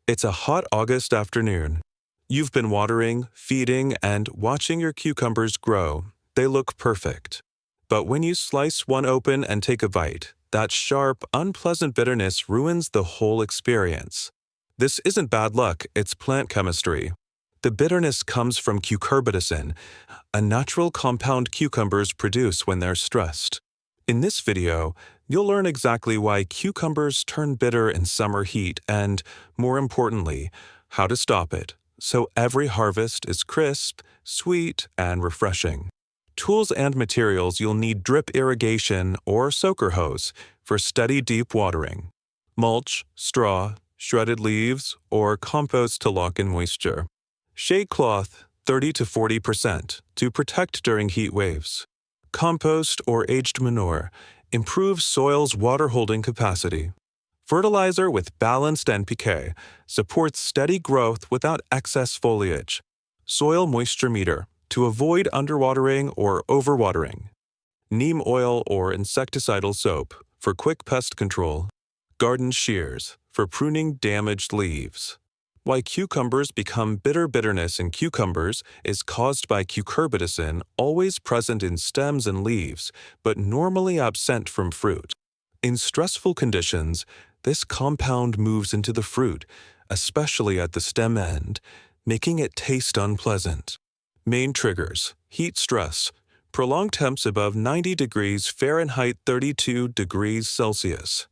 It's a hot August afternoon. You've been watering, feeding, and watching your cucumbers grow. They look perfect. But when you slice one open and take a bite, that sharp, unpleasant bitterness ruins the whole experience. This isn't bad luck, it's plant chemistry. The bitterness comes from cucurbitacin, a natural compound cucumbers produce when they're stressed. In this video, you'll learn exactly why cucumbers turn bitter in summer heat and, more importantly, how to stop it, so every harvest is crisp, sweet, and refreshing. Tools and materials you'll need: drip irrigation or soaker hose for steady deep watering, mulch, straw, shredded leaves, or compost to lock in moisture, shade cloth 30 to 40% to protect during heat waves, compost or aged manure improves soil's water-holding capacity, fertilizer with balanced NPK supports steady growth without excess foliage, soil moisture meter to avoid underwatering or overwatering, neem oil or insecticidal soap for quick pest control, garden shears for pruning damaged leaves. Why cucumbers become bitter. Bitterness in cucumbers is caused by cucurbitacin, always present in stems and leaves, but normally absent from fruit. In stressful conditions, this compound moves into the fruit, especially at the stem end, making it taste unpleasant. Main triggers: heat stress, prolonged temps above 90 degrees Fahrenheit 32 degrees Celsius,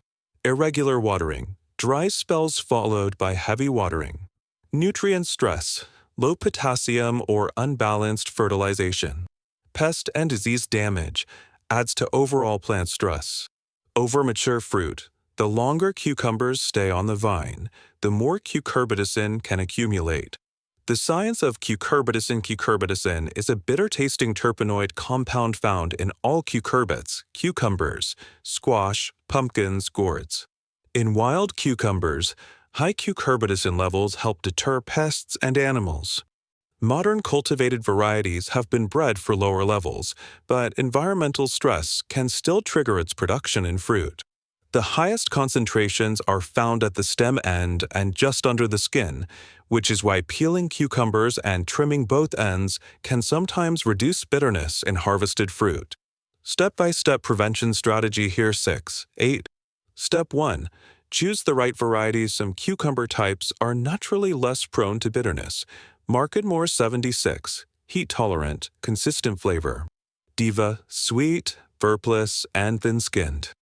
irregular watering, dry spells followed by heavy watering, nutrient stress, low potassium or unbalanced fertilization, pest and disease damage adds to overall plant stress, overmature fruit. The longer cucumbers stay on the vine, the more cucurbitacin can accumulate. The science of cucurbitacin. Cucurbitacin is a bitter-tasting terpenoid compound found in all cucurbits, cucumbers, squash, pumpkins, gourds. In wild cucumbers, high cucurbitacin levels help deter pests and animals. Modern cultivated varieties have been bred for lower levels, but environmental stress can still trigger its production in fruit. The highest concentrations are found at the stem end and just under the skin, which is why peeling cucumbers and trimming both ends can sometimes reduce bitterness in harvested fruit. Step-by-step prevention strategy here: 8. Step 1. Choose the right varieties. Some cucumber types are naturally less prone to bitterness. Marketmore 76, heat-tolerant, consistent flavor. Diva, sweet, burpless, and thin-skinned.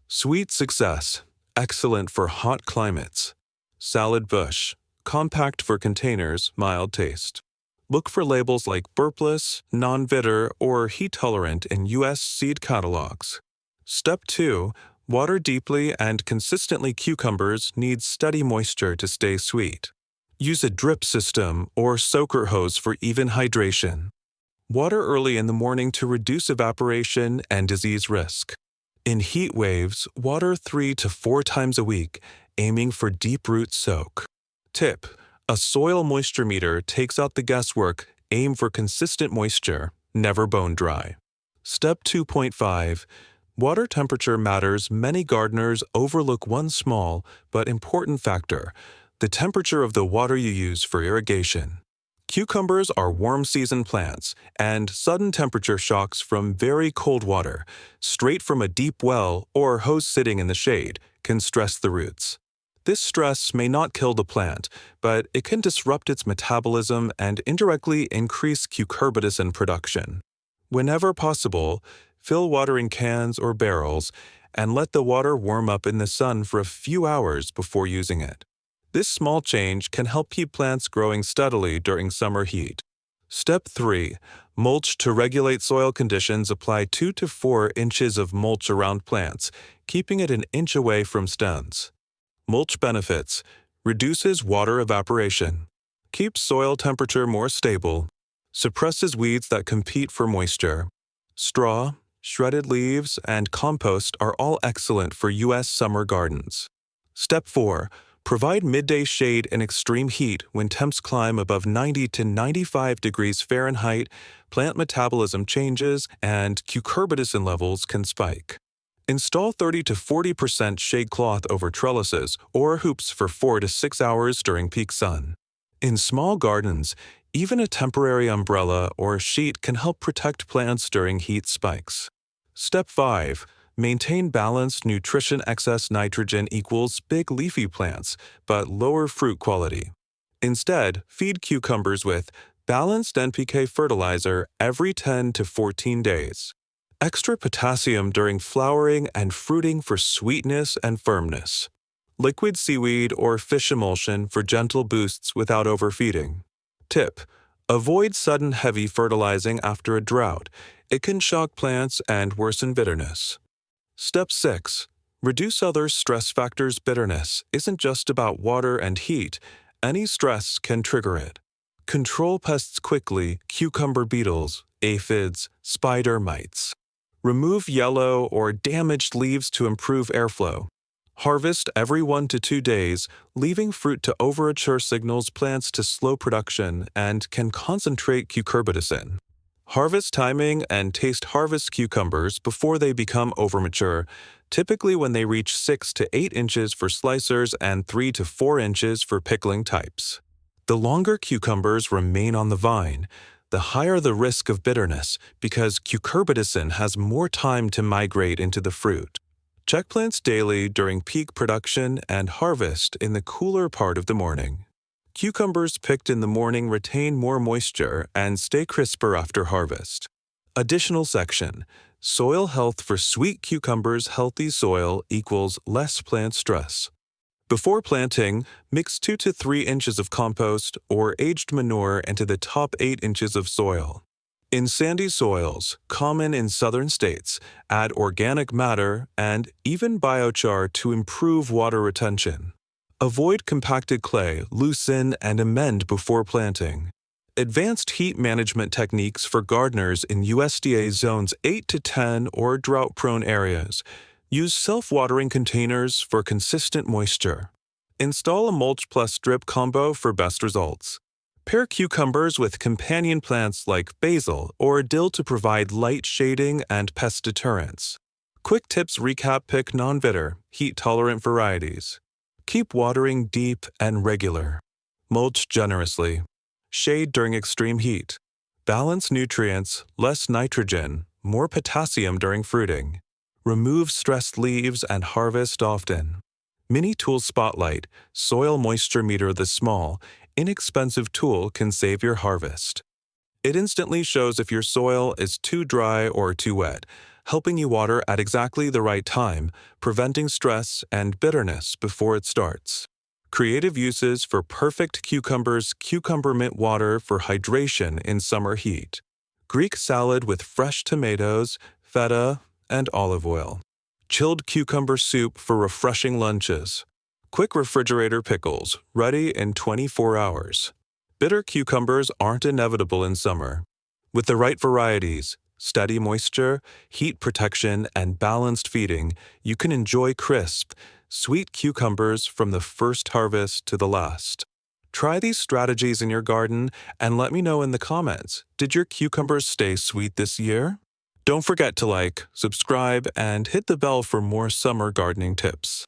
Sweet Success, excellent for hot climates. Salad Bush, compact for containers, mild taste. Look for labels like burpless, non-bitter, or heat-tolerant in U.S. seed catalogs. Step 2. Water deeply and consistently. Cucumbers need steady moisture to stay sweet. Use a drip system or soaker hose for even hydration. Water early in the morning to reduce evaporation and disease risk. In heat waves, water 3 to 4 times a week, aiming for deep root soak. Tip: a soil moisture meter takes out the guesswork. Aim for consistent moisture, never bone dry. Step 2.5. Water temperature matters. Many gardeners overlook one small but important factor: the temperature of the water you use for irrigation. Cucumbers are warm-season plants, and sudden temperature shocks from very cold water, straight from a deep well or hose sitting in the shade, can stress the roots. This stress may not kill the plant, but it can disrupt its metabolism and indirectly increase cucurbitacin production. Whenever possible, fill watering cans or barrels and let the water warm up in the sun for a few hours before using it. This small change can help keep plants growing steadily during summer heat. Step 3. Mulch to regulate soil conditions. Apply 2 to 4 inches of mulch around plants, keeping it an inch away from stems. Mulch benefits: reduces water evaporation, keeps soil temperature more stable, suppresses weeds that compete for moisture. Straw, shredded leaves, and compost are all excellent for U.S. summer gardens. Step 4. Provide midday shade in extreme heat. When temps climb above 90 to 95 degrees Fahrenheit, plant metabolism changes and cucurbitacin levels can spike. Install 30 to 40% shade cloth over trellises or hoops for 4 to 6 hours during peak sun. In small gardens, even a temporary umbrella or sheet can help protect plants during heat spikes. Step 5. Maintain balanced nutrition. Excess nitrogen equals big leafy plants, but lower fruit quality. Instead, feed cucumbers with balanced NPK fertilizer every 10 to 14 days. Extra potassium during flowering and fruiting for sweetness and firmness. Liquid seaweed or fish emulsion for gentle boosts without overfeeding. Tip: avoid sudden heavy fertilizing after a drought. It can shock plants and worsen bitterness. Step 6. Reduce other stress factors. Bitterness isn't just about water and heat. Any stress can trigger it. Control pests quickly. Cucumber beetles, aphids, spider mites. Remove yellow or damaged leaves to improve airflow. Harvest every 1 to 2 days, leaving fruit to overmature signals plants to slow production and can concentrate cucurbitacin. Harvest timing and taste: harvest cucumbers before they become overmature, typically when they reach 6 to 8 inches for slicers and 3 to 4 inches for pickling types. The longer cucumbers remain on the vine, the higher the risk of bitterness because cucurbitacin has more time to migrate into the fruit. Check plants daily during peak production and harvest in the cooler part of the morning. Cucumbers picked in the morning retain more moisture and stay crisper after harvest. Additional section: soil health for sweet cucumbers. Healthy soil equals less plant stress. Before planting, mix 2 to 3 inches of compost or aged manure into the top 8 inches of soil. In sandy soils, common in southern states, add organic matter and even biochar to improve water retention. Avoid compacted clay. Loosen and amend before planting. Advanced heat management techniques for gardeners in USDA zones 8 to 10 or drought-prone areas. Use self-watering containers for consistent moisture. Install a mulch plus drip combo for best results. Pair cucumbers with companion plants like basil or dill to provide light shading and pest deterrence. Quick tips recap: pick non-bitter, heat-tolerant varieties. Keep watering deep and regular. Mulch generously. Shade during extreme heat. Balance nutrients: less nitrogen, more potassium during fruiting. Remove stressed leaves and harvest often. Mini Tool Spotlight, soil moisture meter. The small, inexpensive tool can save your harvest. It instantly shows if your soil is too dry or too wet, helping you water at exactly the right time, preventing stress and bitterness before it starts. Creative uses for perfect cucumbers: cucumber mint water for hydration in summer heat. Greek salad with fresh tomatoes, feta, and olive oil. Chilled cucumber soup for refreshing lunches. Quick refrigerator pickles, ready in 24 hours. Bitter cucumbers aren't inevitable in summer. With the right varieties, steady moisture, heat protection, and balanced feeding, you can enjoy crisp, sweet cucumbers from the first harvest to the last. Try these strategies in your garden and let me know in the comments. Did your cucumbers stay sweet this year? Don't forget to like, subscribe, and hit the bell for more summer gardening tips.